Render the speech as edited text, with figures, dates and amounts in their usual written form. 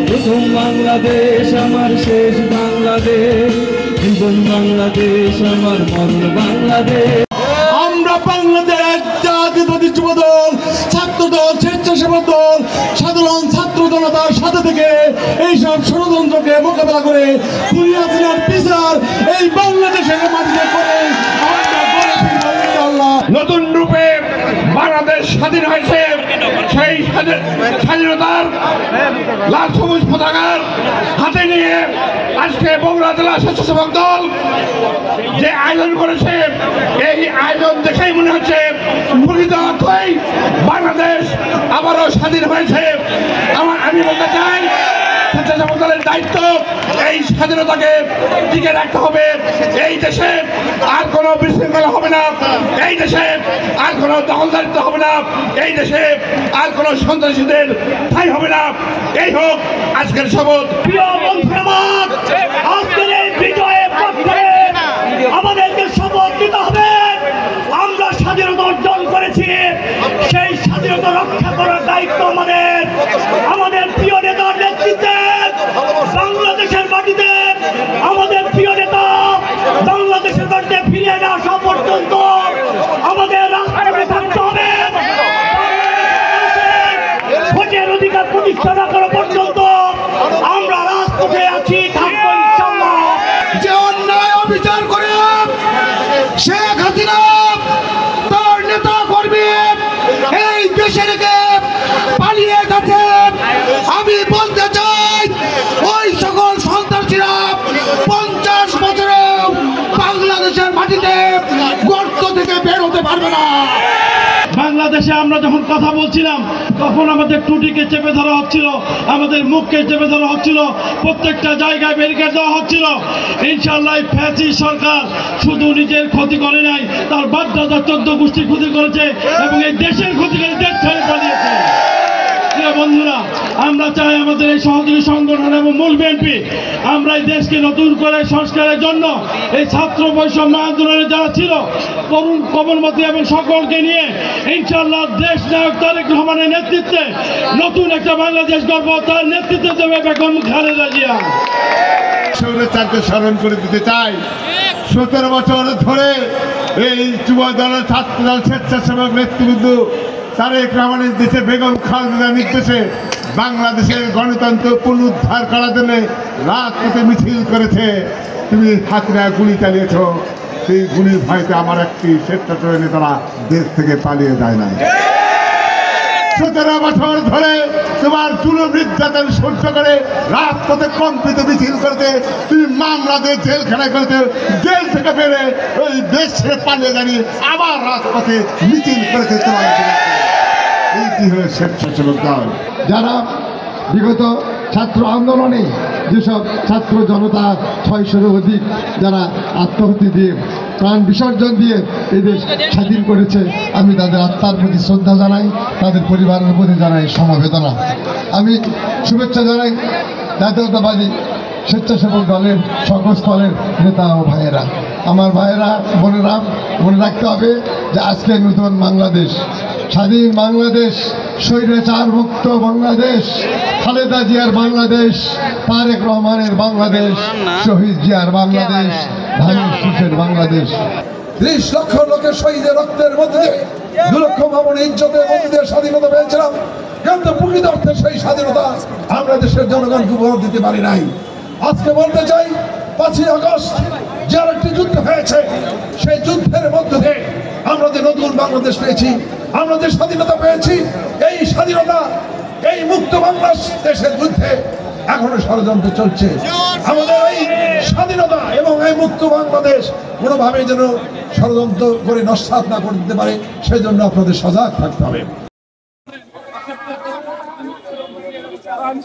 প্রথম বাংলাদেশ আমার শেষ বাংলাদেশ, জীবন বাংলাদেশ আমার মরণ বাংলাদেশ। আমরা বাংলাদেশ জাতীয়তাবাদী যুব দল, ছাত্র দল, স্বেচ্ছাসেবক দল, সাধারণ ছাত্র জনতার সাথে থেকে এইসব ষড়যন্ত্রকে মোকাবেলা করে খুনি হাসিনার বিচার এই বাংলাদেশের মাটিতে করে নতুন রূপে বাংলাদেশ স্বাধীন হয়েছে। সেই স্বাধীনতার লাল সবুজ পতাকার হাতে নিয়ে আজকে বগুড়া জেলা স্বেচ্ছাসেবক দল যে আয়োজন করেছে, এই আয়োজন দেখেই মনে হচ্ছে প্রকৃত অর্থেই বাংলাদেশ আবারও স্বাধীন হয়েছে। আমি বলতে চাই, স্বেচ্ছাসেবক দলের দায়িত্ব এই স্বাধীনতাকে টিকে রাখতে হবে। এই দেশে আর কোনো বিশৃঙ্খলা হবে না, এই দেশে আর কোনো দখলদারিত্ব হবে না, এই দেশে আর কোনো সন্ত্রাসীদের ঠাঁই হবে না। এই হোক আজকের শপথ। প্রিয় বন্ধুরা, আজকের এই বিজয়ের পক্ষে আমাদেরকে শপথ নিতে হবে। আমরা স্বাধীনতা অর্জন করেছি, সেই স্বাধীনতা রক্ষা করার দায়িত্ব আমাদের। আমাদের প্রিয় নেতার নেতৃত্বে বাংলাদেশের মাটিতে আমাদের প্রিয় নেতা বাংলাদেশের মাটিতে ফিরে না আসা পর্যন্ত আমাদের রাজপথে থাকতে হবে। ভোটের অধিকার প্রতিষ্ঠা না করা পর্যন্ত আমরা রাজপথে আছি, থাকবো ইনশাআল্লাহ। যে অন্যায় অবিচার করে শেখ হাসিনা তার নেতা কর্মী এই দেশে রেখে পালিয়ে গেছে, আমি বলতে চাই ওই সকল সন্ত্রাসীরা 50 বছরে বাংলাদেশের মাটিতে গর্ত থেকে বের হতে পারবে না। বাংলাদেশে আমরা যখন কথা বলছিলাম তখন আমাদের টুটিকে চেপে ধরা হচ্ছিল, আমাদের মুখকে চেপে ধরা হচ্ছিল, প্রত্যেকটা জায়গায় ব্যারিকেড দেওয়া হচ্ছিল। ইনশাআল্লাহ ফ্যাসিস্ট সরকার শুধু নিজের ক্ষতি করে নাই, তার বাপ-দাদা 14 গোষ্ঠীর ক্ষতি করেছে এবং এই দেশের ক্ষতি করে দেশ ছেড়ে পালিয়েছে। বন্ধুরা, আমরা চাই আমাদের এই সহযোগী সংগঠন এবং মূল বিএনপি আমরা এই দেশকে নতুন করে সংস্কারের জন্য এই ছাত্র বৈষম্য আন্দোলনে যারা ছিল, তরুণ কমলমতি এবং সকলকে নিয়ে ইনশাআল্লাহ দেশ নায়ক তারেক রহমানের নেতৃত্বে নতুন একটা বাংলাদেশ গড়ব। তার নেতৃত্বে দেবে বেগম খালেদা জিয়া। স্বৈরাচারকে স্মরণ করে দিতে চাই। 17 বছর ধরে এই যুব দলের ছাত্র দল স্বেচ্ছাসেবক নেতৃবৃন্দ তারেক রহমানের দেশে বেগম খালেদার নির্দেশে বাংলাদেশের গণতন্ত্র পুনরুদ্ধার করার জন্য রাজপথে মিছিল করেছে। তুমি হাতিরা গুলি চালিয়েছ, সেই গুলির ভয়তে আমার একটি স্বেচ্ছাসেবক নেতারা দেশ থেকে পালিয়ে যায় না। 17 বছর ধরে তোমার জুলুম নির্যাতন সহ্য করে রাজপথে কম্পিত মিছিল করতে, তুমি মামলা দিয়ে জেলখানায় করতে, জেল থেকে বেড়ে ওই দেশ ছেড়ে পালিয়ে দাঁড়িয়ে আবার রাজপথে মিছিল করেছে। তোমার এইটি হলো স্বেচ্ছাসেবক দল। যারা বিগত ছাত্র আন্দোলনে যেসব ছাত্র জনতা 600-এরও অধিক যারা আত্মহত্যা দিয়ে প্রাণ বিসর্জন দিয়ে এই দেশ স্বাধীন করেছে, আমি তাদের আত্মার প্রতি শ্রদ্ধা জানাই, তাদের পরিবারের প্রতি জানাই সমবেদনা। আমি শুভেচ্ছা জানাই জাতীয়তাবাদী স্বেচ্ছাসেবক দলের সকল স্তরের নেতা ও ভাইয়েরা। আমার ভাইয়েরা বোনেরা, মনে রাখতে হবে যে আজকে নতুন বাংলাদেশ, স্বাধীন বাংলাদেশ, স্বৈরাচার মুক্ত বাংলাদেশ, খালেদা জিয়ার বাংলাদেশ, তারেক রহমানের বাংলাদেশ, শহীদ জিয়ার বাংলাদেশ, ধানের শীষের বাংলাদেশ। 30 লক্ষ লোকের শহীদের রক্তের মধ্যে 2 লক্ষ ভবনের ইজ্জতের মধ্যে দিয়ে স্বাধীনতা পেয়েছিলাম, কিন্তু প্রকৃত অর্থে সেই স্বাধীনতা আমরা দেশের জনগণকে উপহার দিতে পারি নাই। আজকে বলতে চাই, 5ই আগস্ট যে একটি যুদ্ধ হয়েছে, সেই যুদ্ধের মধ্যে দিয়ে আমরা যে নতুন বাংলাদেশ পেয়েছি, আমরা যে স্বাধীনতা পেয়েছি, এই স্বাধীনতা, এই মুক্ত বাংলাদেশের যুদ্ধে এখনো ষড়যন্ত্র চলছে। আমাদের এই স্বাধীনতা এবং এই মুক্ত বাংলাদেশ কোনোভাবে যেন ষড়যন্ত্র করে নস্যাৎ না করে দিতে পারে, সেই জন্য আপনাদের সজাগ থাকতে হবে। I'm